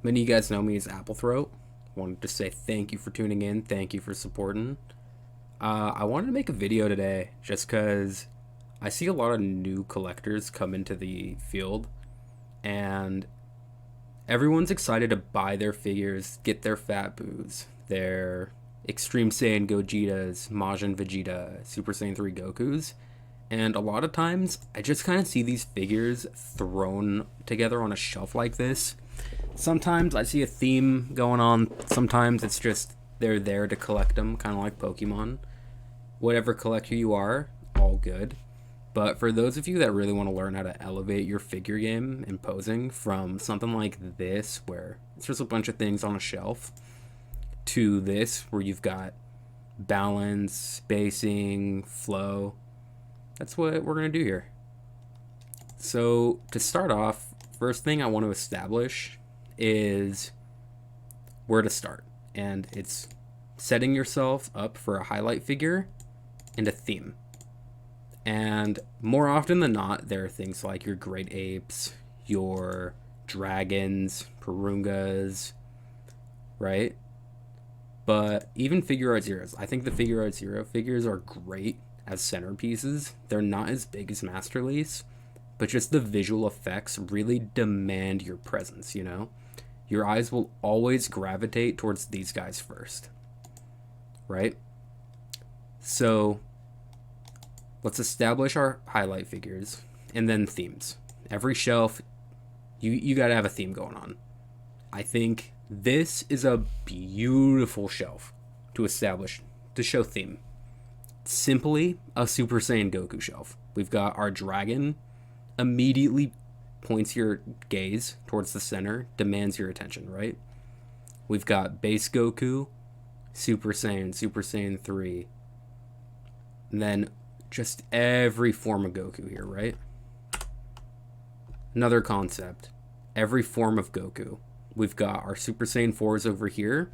Many of you guys know me as Apple Throat. Wanted to say thank you for tuning in. Thank you for supporting. I wanted to make a video today just because I see a lot of new collectors come into the field, and everyone's excited to buy their figures, get their Fat Boos, their Extreme Saiyan Gogetas, Majin Vegeta, Super Saiyan 3 Gokus. And a lot of times, I just kind of see these figures thrown together on a shelf like this. Sometimes I see a theme going on. Sometimes it's just they're there to collect them, kind of like Pokemon. Whatever collector you are, all good. But for those of you that really want to learn how to elevate your figure game and posing from something like this, where it's just a bunch of things on a shelf, to this, where you've got balance, spacing, flow, that's what we're going to do here. So to start off, first thing I want to establish is where to start. And it's setting yourself up for a highlight figure and a theme. And more often than not, there are things like your great apes, your dragons, Purungas, right? But even figure art zeros. I think the figure art zero figures are great as centerpieces. They're not as big as Masterpiece, but just the visual effects really demand your presence, you know? Your eyes will always gravitate towards these guys first, right? So let's establish our highlight figures and then themes. Every shelf, you got to have a theme going on. I think this is a beautiful shelf to establish, to show theme. Simply a Super Saiyan Goku shelf. We've got our dragon, immediately points your gaze towards the center, demands your attention, right? We've got base Goku, Super Saiyan 3, and then just every form of Goku here, right? Another concept, every form of Goku. We've got our Super Saiyan 4s over here.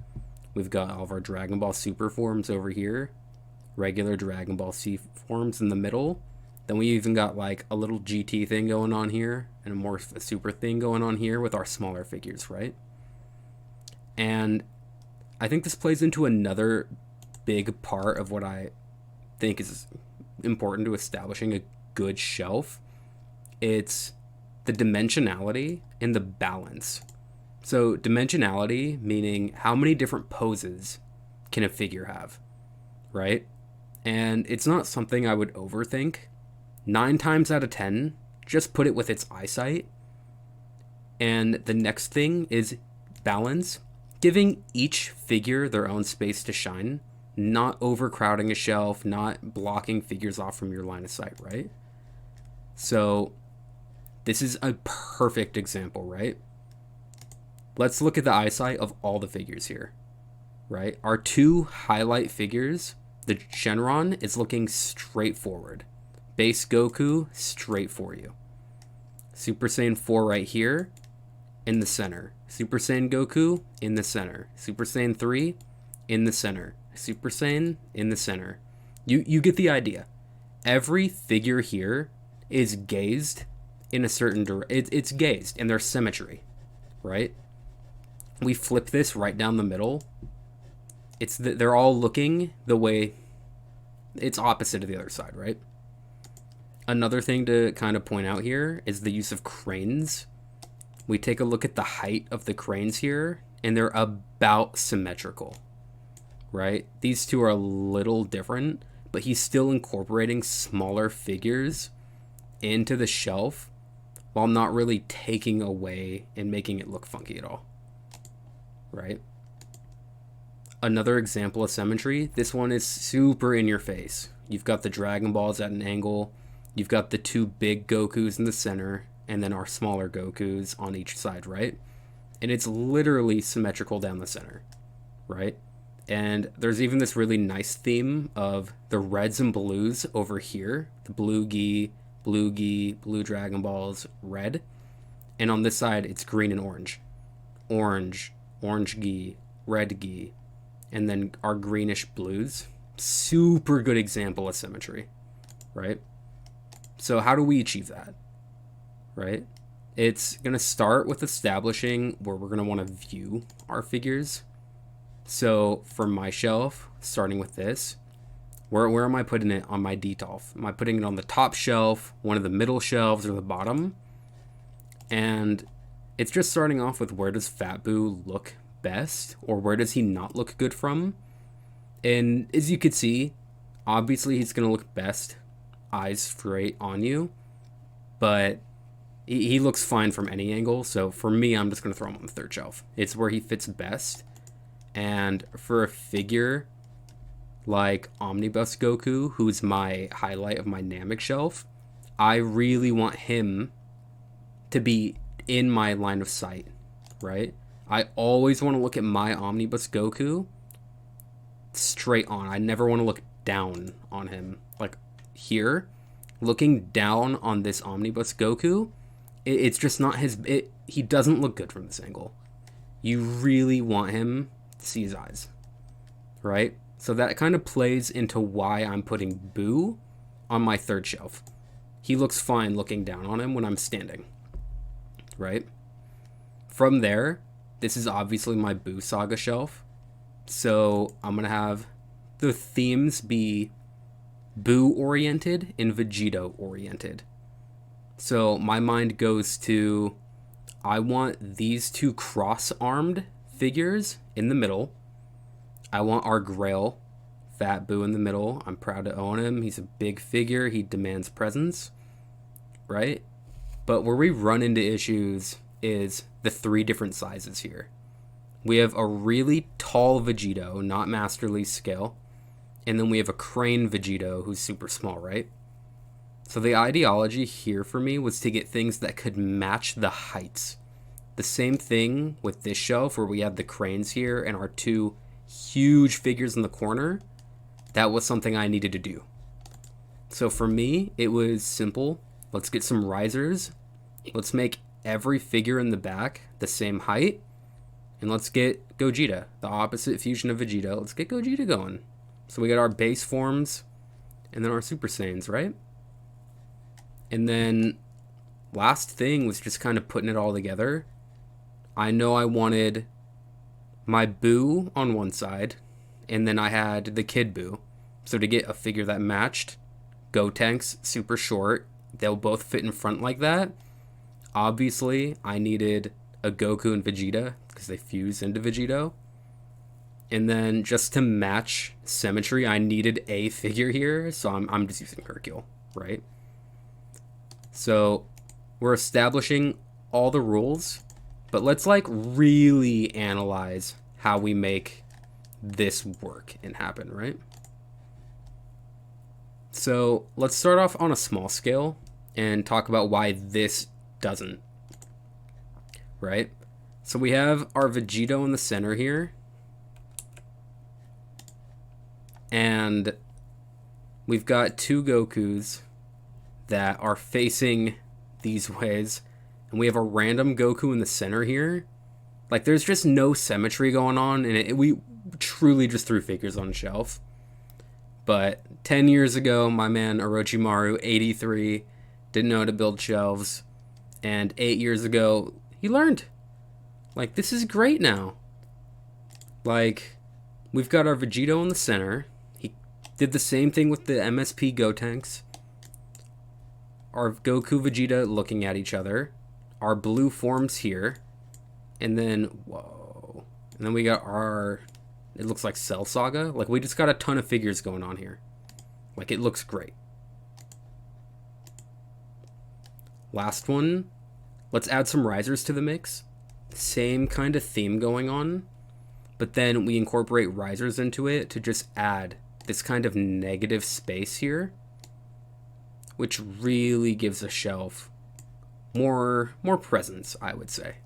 We've got all of our Dragon Ball Super forms over here. Regular Dragon Ball C forms in the middle. Then we even got like a little GT thing going on here and a more super thing going on here with our smaller figures, right? And I think this plays into another big part of what I think is important to establishing a good shelf. It's the dimensionality and the balance. So dimensionality meaning how many different poses can a figure have, right? And it's not something I would overthink. 9 times out of 10, just put it with its eyesight. And the next thing is balance, giving each figure their own space to shine, not overcrowding a shelf, not blocking figures off from your line of sight, right? So this is a perfect example, right? Let's look at the eyesight of all the figures here, right? Our 2 highlight figures, the Shenron is looking straight forward. Base Goku, straight for you. Super Saiyan 4 right here, in the center. Super Saiyan Goku, in the center. Super Saiyan 3, in the center. Super Saiyan, in the center. You get the idea. Every figure here is gazed in a certain direction. It's gazed in their symmetry, right? We flip this right down the middle. They're all looking the way it's opposite of the other side, right? Another thing to kind of point out here is the use of cranes. We take a look at the height of the cranes here, and they're about symmetrical, right? These two are a little different, but he's still incorporating smaller figures into the shelf while not really taking away and making it look funky at all, right? Another example of symmetry, this one is super in your face. You've got the Dragon Balls at an angle. You've got the 2 big Gokus in the center, and then our smaller Gokus on each side, right? And it's literally symmetrical down the center, right? And there's even this really nice theme of the reds and blues over here. The blue gi, blue Dragon Balls, red. And on this side, it's green and orange. Orange gi, red gi. And then our greenish blues. Super good example of symmetry, right? So how do we achieve that, right? It's going to start with establishing where we're going to want to view our figures. So for my shelf, starting with this, where am I putting it on my Detolf? Am I putting it on the top shelf, one of the middle shelves, or the bottom? And it's just starting off with where does Fat Boo look best, or where does he not look good from? And as you could see, obviously he's going to look best eyes straight on you, but he looks fine from any angle. So for me, I'm just going to throw him on the third shelf. It's where he fits best. And for a figure like Omnibus Goku, who's my highlight of my Namek shelf, I really want him to be in my line of sight, right? I always want to look at my Omnibus Goku straight on. I never want to look down on him. Like here, looking down on this Omnibus Goku, it's just not his... he doesn't look good from this angle. You really want him to see his eyes, right? So that kind of plays into why I'm putting Boo on my third shelf. He looks fine looking down on him when I'm standing, right? From there, this is obviously my Boo Saga shelf. So I'm going to have the themes be Boo-oriented and Vegito-oriented. So my mind goes to, I want these two cross-armed figures in the middle. I want our Grail, Fat Boo, in the middle. I'm proud to own him. He's a big figure. He demands presence, right? But where we run into issues is the 3 different sizes here. We have a really tall Vegito, not Masterly scale. And then we have a crane Vegito who's super small, right? So the ideology here for me was to get things that could match the heights. The same thing with this shelf where we have the cranes here and our 2 huge figures in the corner. That was something I needed to do. So for me, it was simple. Let's get some risers. Let's make every figure in the back the same height. And let's get Gogeta, the opposite fusion of Vegeta. Let's get Gogeta going. So we got our base forms and then our Super Saiyans, right? And then last thing was just kind of putting it all together. I know I wanted my Boo on one side, and then I had the Kid Boo. So to get a figure that matched, Gotenks, super short, they'll both fit in front like that. Obviously, I needed a Goku and Vegeta, because they fuse into Vegito. And then just to match symmetry, I needed a figure here, so I'm just using Hercule, right? So we're establishing all the rules, but let's like really analyze how we make this work and happen, right? So let's start off on a small scale and talk about why this doesn't, right? So we have our Vegito in the center here, and we've got 2 Gokus that are facing these ways, and we have a random Goku in the center here. Like, there's just no symmetry going on, and we truly just threw figures on a shelf. But 10 years ago, my man Orochimaru, 83, didn't know how to build shelves, and 8 years ago, he learned. Like, this is great now. Like, we've got our Vegito in the center. He did the same thing with the MSP Gotenks. Our Goku Vegeta looking at each other. Our blue forms here. And then, whoa. And then we got our, it looks like Cell Saga. Like, we just got a ton of figures going on here. Like, it looks great. Last one. Let's add some risers to the mix. Same kind of theme going on. But then we incorporate risers into it to just add this kind of negative space here, which really gives a shelf more presence, I would say.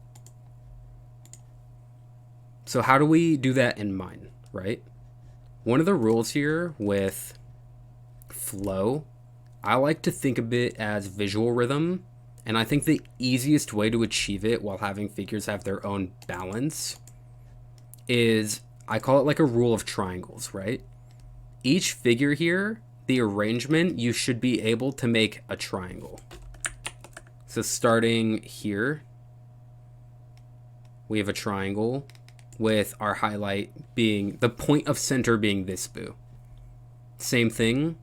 So how do we do that in mind, right? One of the rules here with flow, I like to think of it as visual rhythm, and I think the easiest way to achieve it while having figures have their own balance is, I call it like a rule of triangles, right? Each figure here, the arrangement, you should be able to make a triangle. So starting here, we have a triangle with our highlight being, the point of center being this boo. Same thing.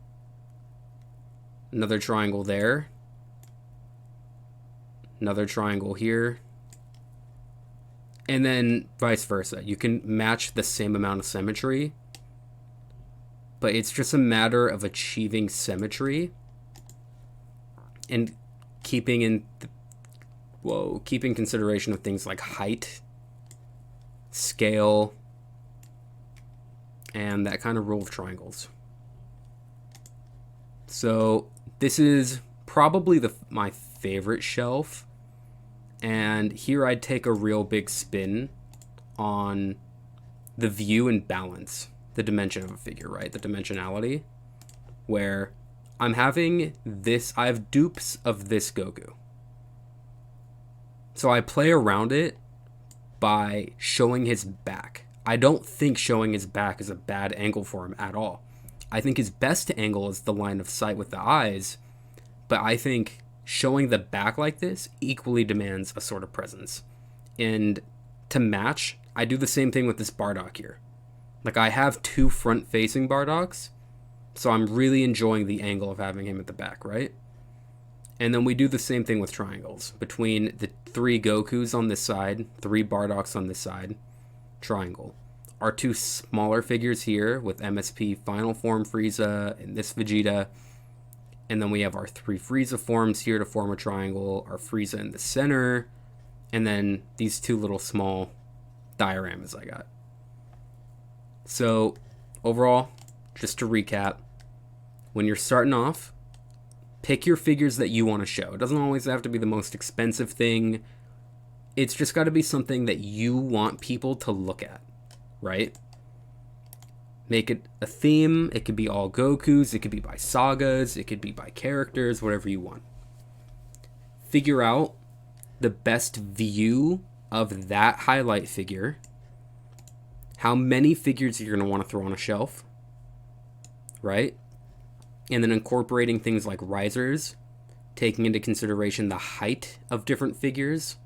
Another triangle there. Another triangle here. And then vice versa. You can match the same amount of symmetry, but it's just a matter of achieving symmetry and keeping consideration of things like height, scale, and that kind of rule of triangles. So this is probably my favorite shelf, and here I'd take a real big spin on the view and balance, the dimension of a figure, right? The dimensionality, where I'm having this, I have dupes of this Goku. So I play around it by showing his back. I don't think showing his back is a bad angle for him at all. I think his best angle is the line of sight with the eyes, but I think showing the back like this equally demands a sort of presence. And to match, I do the same thing with this Bardock here. Like, I have two front-facing Bardocks, so I'm really enjoying the angle of having him at the back, right? And then we do the same thing with triangles. Between the 3 Gokus on this side, 3 Bardocks on this side, triangle. Our 2 smaller figures here with MSP Final Form Frieza and this Vegeta. And then we have our 3 Frieza forms here to form a triangle, our Frieza in the center, and then these 2 little small dioramas I got. So overall, just to recap, when you're starting off, pick your figures that you want to show. It doesn't always have to be the most expensive thing. It's just got to be something that you want people to look at, right? Make it a theme. It could be all Gokus. It could be by sagas. It could be by characters, whatever you want. Figure out the best view of that highlight figure. How many figures you're going to want to throw on a shelf, right? And then incorporating things like risers, taking into consideration the height of different figures.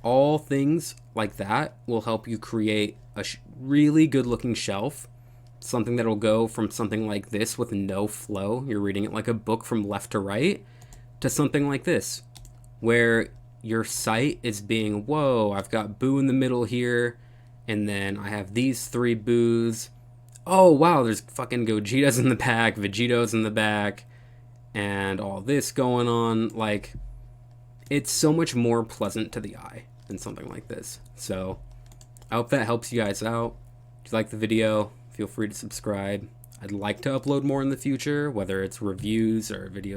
All things like that will help you create a really good looking shelf. Something that'll go from something like this with no flow, you're reading it like a book from left to right, to something like this, where your sight is being, whoa, I've got Boo in the middle here, and then I have these 3 Boos. Oh, wow, there's fucking Gogeta's in the back, Vegeto's in the back, and all this going on. Like, it's so much more pleasant to the eye than something like this. So, I hope that helps you guys out. If you like the video, feel free to subscribe. I'd like to upload more in the future, whether it's reviews or videos.